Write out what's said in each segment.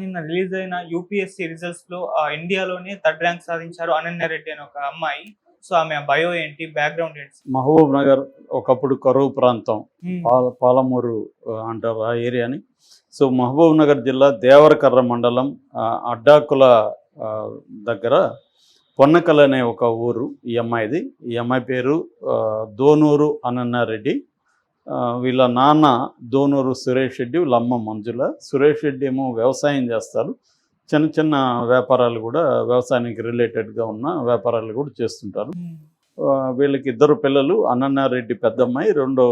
నిన్న రిలీజ్ అయిన యూపీఎస్సీ రిజల్ట్స్‌లో ఇండియాలోనే థర్డ్ ర్యాంక్ సాధించారు అనన్య రెడ్డి అనే ఒక అమ్మాయి. సో, ఆమె బయో ఏంటి? బ్యాక్‌గ్రౌండ్ ఏంటి? మహబూబ్ నగర్ ఒకప్పుడు కరువు ప్రాంతం. హ్మ్. పాలమూరు అంటారు ఆ ఏరియాని. సో మహబూబ్ నగర్ జిల్లా దేవరకర్ర మండలం అడ్డాకుల దగ్గర పొన్నకల్ అనే ఒక ఊరు ఈ అమ్మాయిది. ఈ అమ్మాయి పేరు దోనూరు అనన్యారెడ్డి. వీళ్ళ నాన్న దోనూరు సురేష్ రెడ్డి, వీళ్ళ అమ్మ మంజుల. సురేష్ రెడ్డి ఏమో వ్యవసాయం చేస్తారు. చిన్న చిన్న వ్యాపారాలు కూడా వ్యవసాయానికి రిలేటెడ్గా ఉన్న వ్యాపారాలు కూడా చేస్తుంటారు. వీళ్ళకి ఇద్దరు పిల్లలు, అనన్యారెడ్డి పెద్దమ్మాయి, రెండో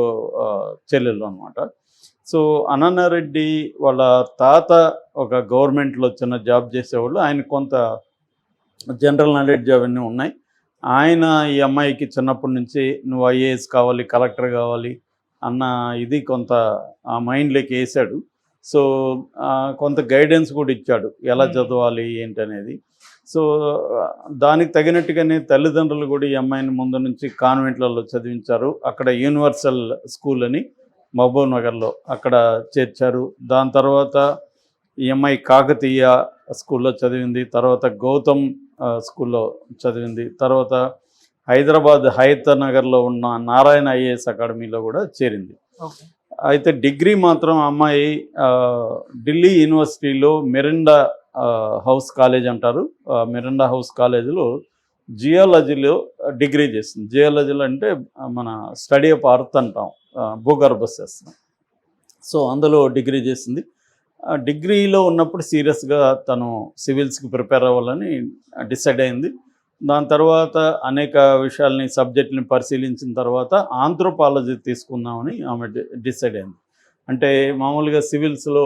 చెల్లెలు అనమాట. సో అనన్యారెడ్డి వాళ్ళ తాత ఒక గవర్నమెంట్లో చిన్న జాబ్ చేసేవాళ్ళు. ఆయన కొంత జనరల్ నాలెడ్జ్ అవన్నీ ఉన్నాయి. ఆయన ఈ అమ్మాయికి చిన్నప్పటి నుంచి నువ్వు ఐఏఎస్ కావాలి, కలెక్టర్ కావాలి అన్న ఇది కొంత ఆ మైండ్లోకి వేసాడు. సో కొంత గైడెన్స్ కూడా ఇచ్చాడు, ఎలా చదవాలి ఏంటనేది. సో దానికి తగినట్టుగానే తల్లిదండ్రులు కూడా ఈ అమ్మాయిని ముందు నుంచి కాన్వెంట్లలో చదివించారు. అక్కడ యూనివర్సల్ స్కూల్ అని మహబూబ్ నగర్లో అక్కడ చేర్చారు. దాని తర్వాత ఈ అమ్మాయి కాకతీయ స్కూల్లో చదివింది. తర్వాత గౌతమ్ స్కూల్లో చదివింది. తర్వాత హైదరాబాద్ హయత్ నగర్లో ఉన్న నారాయణ ఐఏఎస్ అకాడమీలో కూడా చేరింది. అయితే డిగ్రీ మాత్రం అమ్మాయి ఢిల్లీ యూనివర్సిటీలో మిరిండా హౌస్ కాలేజ్ అంటారు, మిరిండా హౌస్ కాలేజీలో జియాలజీలో డిగ్రీ చేసింది. జియాలజీలో అంటే మన స్టడీ ఆఫ్ అర్త్ అంటాం, భూగర్భ శాస్త్రం. సో అందులో డిగ్రీ చేసింది. డిగ్రీలో ఉన్నప్పుడు సీరియస్గా తను సివిల్స్కి ప్రిపేర్ అవ్వాలని డిసైడ్ అయింది. దాని తర్వాత అనేక విషయాల్ని సబ్జెక్టుని పరిశీలించిన తర్వాత ఆంథ్రోపాలజీ తీసుకుందామని ఆమె డిసైడ్ అయింది. అంటే మామూలుగా సివిల్స్లో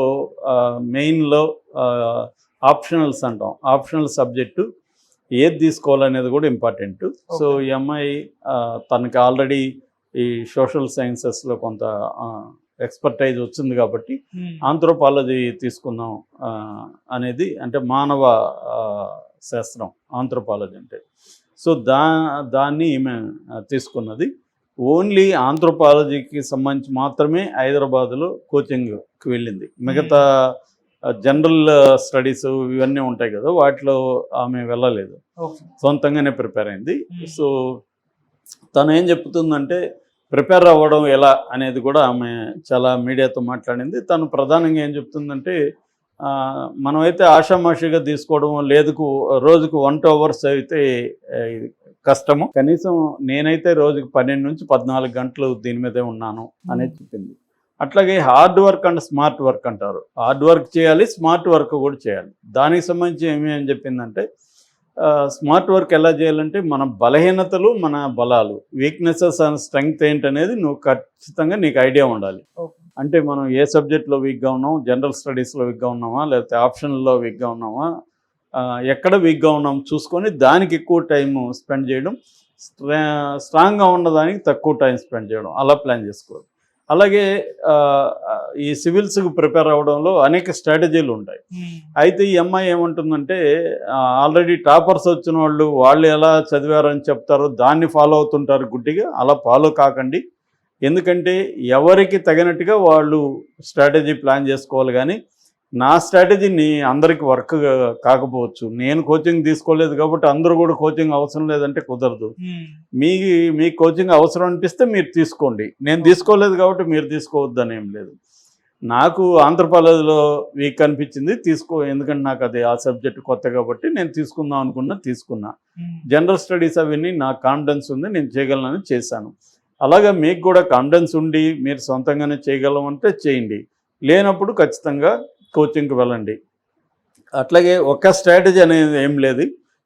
మెయిన్లో ఆప్షనల్స్ అంటాం, ఆప్షనల్ సబ్జెక్టు ఏది తీసుకోవాలనేది కూడా ఇంపార్టెంట్. సో ఈ అమ్మాయి తనకి ఆల్రెడీ ఈ సోషల్ సైన్సెస్లో కొంత ఎక్స్పర్టైజ్ వచ్చింది కాబట్టి ఆంథ్రోపాలజీ తీసుకుందాం అనేది, అంటే మానవ శాస్త్రం ఆంథ్రోపాలజీ అంటే. సో దాన్ని ఈమె తీసుకున్నది. ఓన్లీ ఆంథ్రోపాలజీకి సంబంధించి మాత్రమే హైదరాబాద్లో కోచింగ్కి వెళ్ళింది. మిగతా జనరల్ స్టడీస్ ఇవన్నీ ఉంటాయి కదా, వాటిలో ఆమె వెళ్ళలేదు, సొంతంగానే ప్రిపేర్ అయింది. సో తను ఏం చెప్తుందంటే ప్రిపేర్ అవ్వడం ఎలా అనేది కూడా ఆమె చాలా మీడియాతో మాట్లాడింది. తను ప్రధానంగా ఏం చెప్తుందంటే మనమైతే ఆషామాషిగా తీసుకోవడం లేదు, రోజుకు 1-2 అవర్స్ అయితే కష్టము, కనీసం నేనైతే రోజుకు 12 నుంచి 14 గంటలు దీని మీదే ఉన్నాను అనేది చెప్పింది. అట్లాగే hard work and smart work అంటారు. హార్డ్ వర్క్ చేయాలి, స్మార్ట్ వర్క్ కూడా చేయాలి. దానికి సంబంధించి ఏం చెప్పిందంటే స్మార్ట్ వర్క్ ఎలా చేయాలంటే మన బలహీనతలు, మన బలాలు, వీక్నెసెస్ అండ్ స్ట్రెంగ్త్ ఏంటనేది నువ్వు ఖచ్చితంగా నీకు ఐడియా ఉండాలి. అంటే మనం ఏ సబ్జెక్ట్లో వీక్గా ఉన్నాం, జనరల్ స్టడీస్లో వీక్గా ఉన్నామా, లేకపోతే ఆప్షన్లో వీక్గా ఉన్నామా, ఎక్కడ వీక్గా ఉన్నాం చూసుకొని దానికి ఎక్కువ టైం స్పెండ్ చేయడం, స్ట్రాంగ్గా ఉన్నదానికి తక్కువ టైం స్పెండ్ చేయడం, అలా ప్లాన్ చేసుకోవాలి. అలాగే ఈ సివిల్స్కి ప్రిపేర్ అవ్వడంలో అనేక స్ట్రాటజీలు ఉంటాయి. అయితే ఈ అమ్మాయి ఏమంటుందంటే ఆల్రెడీ టాపర్స్ వచ్చిన వాళ్ళు ఎలా చదివారని చెప్తారో దాన్ని ఫాలో అవుతుంటారు గుడ్డిగా. అలా ఫాలో కాకండి, ఎందుకంటే ఎవరికి తగినట్టుగా వాళ్ళు స్ట్రాటజీ ప్లాన్ చేసుకోవాలి. కానీ నా స్ట్రాటజీని అందరికి వర్క్ కాకపోవచ్చు. నేను కోచింగ్ తీసుకోలేదు కాబట్టి అందరూ కూడా కోచింగ్ అవసరం లేదంటే కుదరదు. మీ కోచింగ్ అవసరం అనిపిస్తే మీరు తీసుకోండి, నేను తీసుకోలేదు కాబట్టి మీరు తీసుకోవద్దని ఏం లేదు. నాకు ఆంథ్రోపాలజీలో వీక్ అనిపించింది, ఎందుకంటే నాకు అది ఆ సబ్జెక్ట్ కొత్త కాబట్టి నేను తీసుకున్నా. జనరల్ స్టడీస్ అవన్నీ నాకు కాన్ఫిడెన్స్ ఉంది, నేను చేయగలనని చేశాను. అలాగే మీకు కూడా కాన్ఫిడెన్స్ ఉండి మీరు సొంతంగానే చేయగలమంటే చేయండి, లేనప్పుడు ఖచ్చితంగా కోచింగ్కి వెళ్ళండి. అట్లాగే ఒక స్ట్రాటజీ అనేది ఏం లేదు,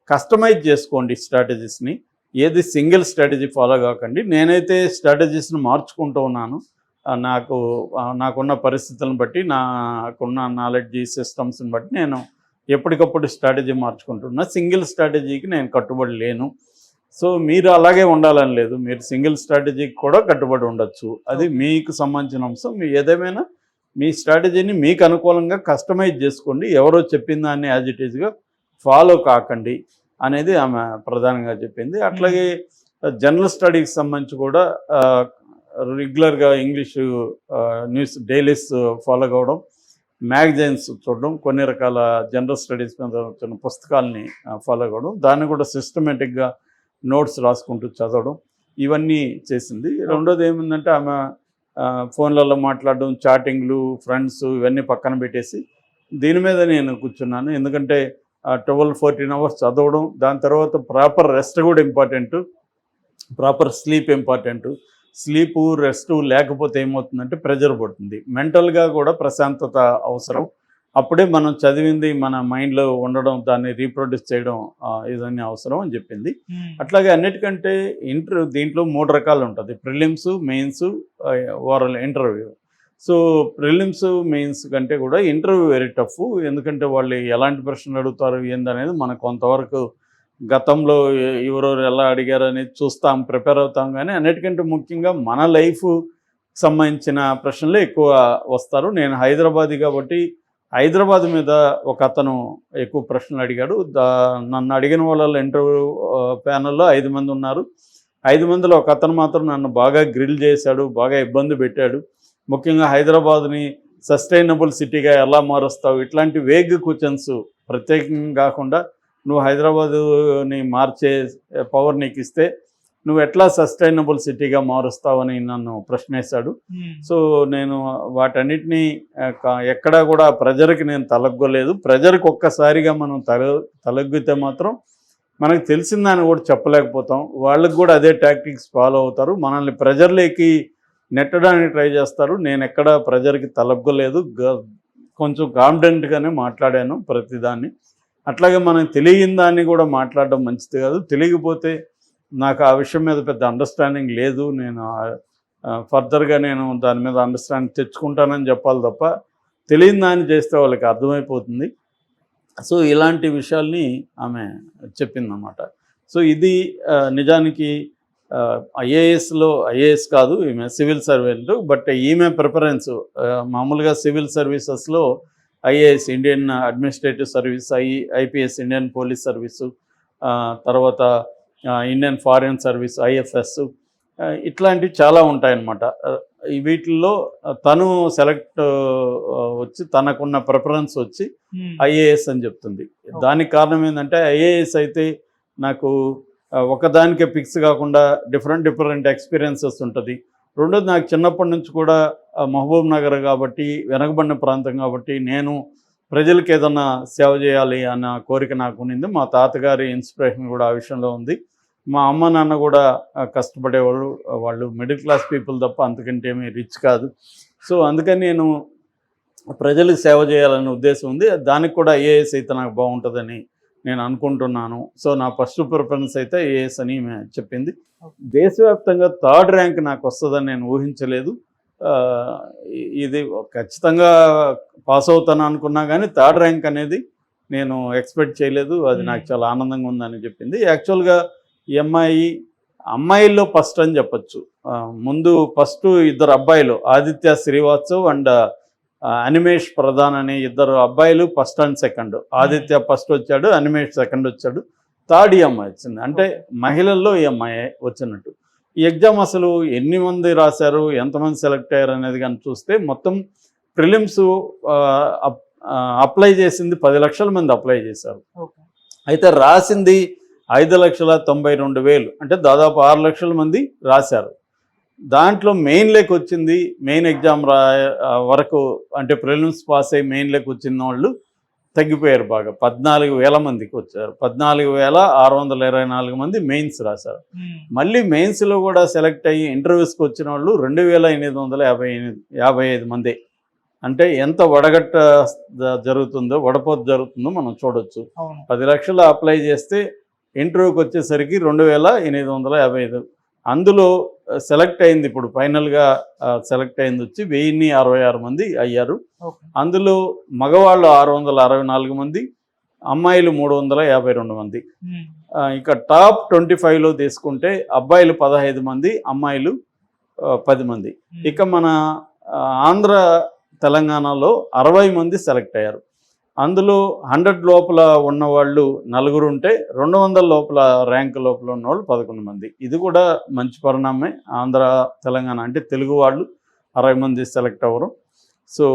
కస్టమైజ్ చేసుకోండి స్ట్రాటజీస్ని. ఏది సింగిల్ స్ట్రాటజీ ఫాలో కాకండి. నేనైతే స్ట్రాటజీస్ని మార్చుకుంటూ ఉన్నాను, నాకున్న పరిస్థితులను బట్టి, నాకున్న నాలెడ్జ్ సిస్టమ్స్ని బట్టి నేను ఎప్పటికప్పుడు స్ట్రాటజీ మార్చుకుంటున్నా. సింగిల్ స్ట్రాటజీకి నేను కట్టుబడి లేను. సో మీరు అలాగే ఉండాలని లేదు, మీరు సింగిల్ స్ట్రాటజీకి కూడా కట్టుబడి ఉండొచ్చు. అది మీకు సంబంధించిన అంశం. మీ ఏదేమైనా మీ స్ట్రాటజీని మీకు అనుకూలంగా కస్టమైజ్ చేసుకోండి, ఎవరో చెప్పిన దాన్ని యాజ్ ఇట్ ఈజ్గా ఫాలో కాకండి అనేది ఆమె ప్రధానంగా చెప్పింది. అట్లాగే జనరల్ స్టడీకి సంబంధించి కూడా రెగ్యులర్గా ఇంగ్లీషు న్యూస్ డైలీస్ ఫాలో కావడం, మ్యాగజైన్స్ చూడడం, కొన్ని రకాల జనరల్ స్టడీస్ మీద వచ్చిన పుస్తకాలని ఫాలో అవ్వడం, దాన్ని కూడా సిస్టమేటిక్గా నోట్స్ రాసుకుంటూ చదవడం, ఇవన్నీ చేసింది. రెండోది ఏమిందంటే ఆమె ఫోన్లలో మాట్లాడడం, చాటింగ్లు, ఫ్రెండ్స్ ఇవన్నీ పక్కన పెట్టేసి దీని మీద నేను కూర్చున్నాను. ఎందుకంటే 12-14 అవర్స్ చదవడం, దాని తర్వాత ప్రాపర్ రెస్ట్ కూడా important, proper sleep important. Sleep, rest లేకపోతే ఏమవుతుందంటే ప్రెజర్ పడుతుంది. మెంటల్గా కూడా ప్రశాంతత అవసరం. అప్పుడే మనం చదివింది మన మైండ్లో ఉండడం, దాన్ని రీప్రొడ్యూస్ చేయడం ఇదన్నీ అవసరం అని చెప్పింది. అట్లాగే అన్నిటికంటే దీంట్లో 3 రకాలు ఉంటుంది: prelims, mains, oral interview. So prelims, mains కంటే కూడా ఇంటర్వ్యూ వెరీ టఫ్. ఎందుకంటే వాళ్ళు ఎలాంటి ప్రశ్నలు అడుగుతారు ఏందనేది మనకు కొంతవరకు గతంలో ఎవరెవరు ఎలా అడిగారు అనేది చూస్తాం, ప్రిపేర్ అవుతాం. కానీ అన్నిటికంటే ముఖ్యంగా మన లైఫ్ సంబంధించిన ప్రశ్నలు ఎక్కువ వస్తారు. నేను హైదరాబాదీ కాబట్టి హైదరాబాద్ మీద ఒక అతను ఎక్కువ ప్రశ్నలు అడిగాడు. నన్ను అడిగిన వాళ్ళ ఇంటర్వ్యూ ప్యానల్లో 5 మంది ఉన్నారు. 5 మందిలో ఒక అతను మాత్రం నన్ను బాగా గ్రిల్ చేశాడు, బాగా ఇబ్బంది పెట్టాడు. ముఖ్యంగా హైదరాబాద్ని సస్టైనబుల్ సిటీగా ఎలా మారుస్తావు, ఇట్లాంటి వేగ్ క్వశ్చన్స్ ప్రత్యేకంగా కాకుండా నువ్వు హైదరాబాదుని మార్చే పవర్ నీకు ఇస్తే నువ్వు ఎట్లా సస్టైనబుల్ సిటీగా మారుస్తావని నన్ను ప్రశ్నేశాడు. సో నేను వాటన్నిటినీ ఎక్కడా కూడా ప్రెజర్కి నేను తలగ్గలేదు. ప్రెజర్కి ఒక్కసారిగా మనం తలగ్గితే మాత్రం మనకు తెలిసిన దాన్ని కూడా చెప్పలేకపోతాం. వాళ్ళకి కూడా అదే టాక్టిక్స్ ఫాలో అవుతారు, మనల్ని ప్రెజర్లోకి నెట్టడానికి ట్రై చేస్తారు. నేను ఎక్కడ ప్రెజర్కి తలగ్గలేదు, కొంచెం కాన్ఫిడెంట్గానే మాట్లాడాను ప్రతిదాన్ని. అట్లాగే మనకు తెలియని దాన్ని కూడా మాట్లాడడం మంచిది కాదు. తెలియకపోతే నాకు ఆ విషయం మీద పెద్ద అండర్స్టాండింగ్ లేదు, నేను ఫర్దర్గా నేను దాని మీద అండర్స్టాండింగ్ తెచ్చుకుంటానని చెప్పాలి తప్ప తెలియని దాన్ని చేస్తే వాళ్ళకి అర్థమైపోతుంది. సో ఇలాంటి విషయాల్ని ఆమె చెప్పిందన్నమాట. సో ఇది నిజానికి ఐఏఎస్ కాదు, ఈమె సివిల్ సర్వెంట్. బట్ ఈమె ప్రిఫరెన్స్ మామూలుగా సివిల్ సర్వీసెస్లో IAS, Indian administrative service, IPS, Indian police service, తర్వాత ఇండియన్ ఫారిన్ సర్వీస్, ఐఎఫ్ఎస్, ఇట్లాంటివి చాలా ఉంటాయన్నమాట. వీటిల్లో తను సెలెక్ట్ వచ్చి తనకున్న ప్రిఫరెన్స్ వచ్చి ఐఏఎస్ అని చెప్తుంది. దానికి కారణం ఏంటంటే ఐఏఎస్ అయితే నాకు ఒకదానికే ఫిక్స్ కాకుండా డిఫరెంట్ ఎక్స్పీరియన్సెస్ ఉంటుంది. రెండోది నాకు చిన్నప్పటి నుంచి కూడా మహబూబ్ నగర్ కాబట్టి, వెనకబడిన ప్రాంతం కాబట్టి నేను ప్రజలకు ఏదన్నా సేవ చేయాలి అన్న కోరిక నాకు ఉన్నింది. మా తాతగారి ఇన్స్పిరేషన్ కూడా ఆ విషయంలో ఉంది. మా అమ్మ నాన్న కూడా కష్టపడేవాళ్ళు, వాళ్ళు మిడిల్ క్లాస్ పీపుల్ తప్ప అంతకంటే ఏమీ రిచ్ కాదు. సో అందుకని నేను ప్రజలకు సేవ చేయాలనే ఉద్దేశం ఉంది. దానికి కూడా ఐఏఎస్ అయితే నాకు బాగుంటుందని నేను అనుకుంటున్నాను. సో నా ఫస్ట్ ప్రిఫరెన్స్ అయితే ఐఏఎస్ అని చెప్పింది. దేశవ్యాప్తంగా 3rd ర్యాంక్ నాకు వస్తుందని నేను ఊహించలేదు. ఇది ఖచ్చితంగా పాస్ అవుతాను అనుకున్నా కానీ 3rd ర్యాంక్ అనేది నేను ఎక్స్పెక్ట్ చేయలేదు. అది నాకు చాలా ఆనందంగా ఉందని చెప్పింది. యాక్చువల్గా ఈ అమ్మాయిల్లో ఫస్ట్ అని చెప్పచ్చు. ముందు ఫస్ట్ 2 అబ్బాయిలు, ఆదిత్య శ్రీవాత్సవ్ అండ్ అనిమేష్ ప్రధాన్ అనే 2 అబ్బాయిలు first and second. Aditya first వచ్చాడు, అనిమేష్ సెకండ్ వచ్చాడు, 3rd ఈ అమ్మాయి వచ్చింది. అంటే మహిళల్లో ఈ అమ్మాయి వచ్చినట్టు. ఈ ఎగ్జామ్ అసలు ఎన్ని మంది రాశారు, ఎంతమంది సెలెక్ట్ అయ్యారు అనేది కానీ చూస్తే మొత్తం ప్రిలిమ్స్ అప్లై చేసింది 10 లక్షల మంది అప్లై చేశారు. అయితే రాసింది 5,92,000, అంటే దాదాపు 6 లక్షల మంది రాశారు. దాంట్లో మెయిన్లోకి వచ్చింది, మెయిన్ ఎగ్జామ్ వరకు అంటే ప్రిలిమ్స్ పాస్ అయ్యి మెయిన్లోకి వచ్చిన వాళ్ళు తగ్గిపోయారు బాగా. 14,000 మందికి వచ్చారు. 14,624 మంది మెయిన్స్ రాశారు. మళ్ళీ మెయిన్స్లో కూడా సెలెక్ట్ అయ్యి ఇంటర్వ్యూస్కి వచ్చిన వాళ్ళు 2,855 మంది. అంటే ఎంత వడపోత జరుగుతుందో మనం చూడొచ్చు. 10 లక్షలు అప్లై చేస్తే ఇంటర్వ్యూకి వచ్చేసరికి 2,855. అందులో సెలెక్ట్ అయింది, ఇప్పుడు ఫైనల్గా సెలెక్ట్ అయింది వచ్చి 1,066 మంది అయ్యారు. అందులో మగవాళ్ళు 664 మంది, అమ్మాయిలు 352 మంది. ఇక టాప్ 25లో తీసుకుంటే అబ్బాయిలు 15 మంది, అమ్మాయిలు 10 మంది. ఇక మన ఆంధ్ర తెలంగాణలో 60 మంది సెలెక్ట్ అయ్యారు. అందులో 100 లోపల ఉన్నవాళ్ళు 4 ఉంటే 200 లోపల ర్యాంక్ లోపల ఉన్నవాళ్ళు 11 మంది. ఇది కూడా మంచి పరిణామమే. ఆంధ్ర తెలంగాణ అంటే తెలుగు వాళ్ళు 60 మంది సెలెక్ట్ అవ్వరు. సో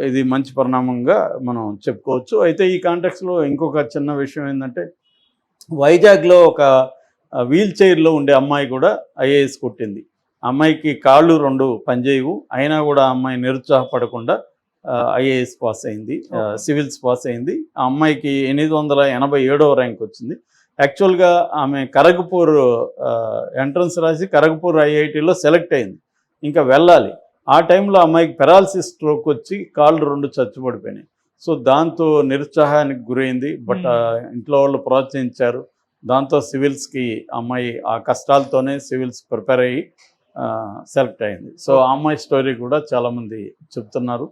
ఇది మంచి పరిణామంగా మనం చెప్పుకోవచ్చు. అయితే ఈ కాంటెక్స్లో ఇంకొక చిన్న విషయం ఏంటంటే, వైజాగ్లో ఒక వీల్ చైర్లో ఉండే అమ్మాయి కూడా ఐఏఎస్ కొట్టింది. అమ్మాయికి కాళ్ళు 2 పనిచేయవు, అయినా కూడా ఆ అమ్మాయి నిరుత్సాహపడకుండా ఐఏఎస్ పాస్ అయింది, సివిల్స్ పాస్ అయింది. ఆ అమ్మాయికి 887వ ర్యాంక్ వచ్చింది. యాక్చువల్గా ఆమె కరగపూర్ ఎంట్రన్స్ రాసి కరగపూర్ ఐఐటిలో సెలెక్ట్ అయింది, ఇంకా వెళ్ళాలి. ఆ టైంలో అమ్మాయికి పెరాలసిస్ స్ట్రోక్ వచ్చి కాళ్ళు 2 చచ్చుపడిపోయినాయి. సో దాంతో నిరుత్సాహానికి గురైంది. బట్ ఇంట్లో వాళ్ళు ప్రోత్సహించారు. దాంతో సివిల్స్కి అమ్మాయి ఆ కష్టాలతోనే సివిల్స్ ప్రిపేర్ అయ్యి సెలెక్ట్ అయింది. సో ఆ అమ్మాయి స్టోరీ కూడా చాలామంది చెప్తున్నారు.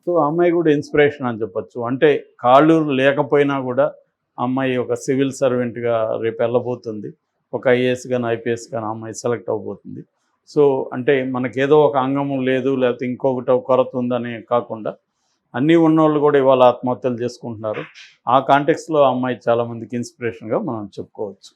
సో ఆ అమ్మాయి కూడా ఇన్స్పిరేషన్ అని చెప్పొచ్చు. అంటే కాళ్ళు లేకపోయినా కూడా అమ్మాయి ఒక సివిల్ సర్వెంట్గా రేపు వెళ్ళబోతుంది, ఒక ఐఏఎస్ కానీ ఐపీఎస్ కానీ అమ్మాయి సెలెక్ట్ అవ్వబోతుంది. సో అంటే మనకేదో ఒక అంగము లేదు, లేకపోతే ఇంకొకటి కొరత ఉందని కాకుండా అన్నీ ఉన్నోళ్ళు కూడా ఇవాళ ఆత్మహత్యలు చేసుకుంటున్నారు. ఆ కాంటెక్స్లో ఆ అమ్మాయి చాలామందికి ఇన్స్పిరేషన్గా మనం చెప్పుకోవచ్చు.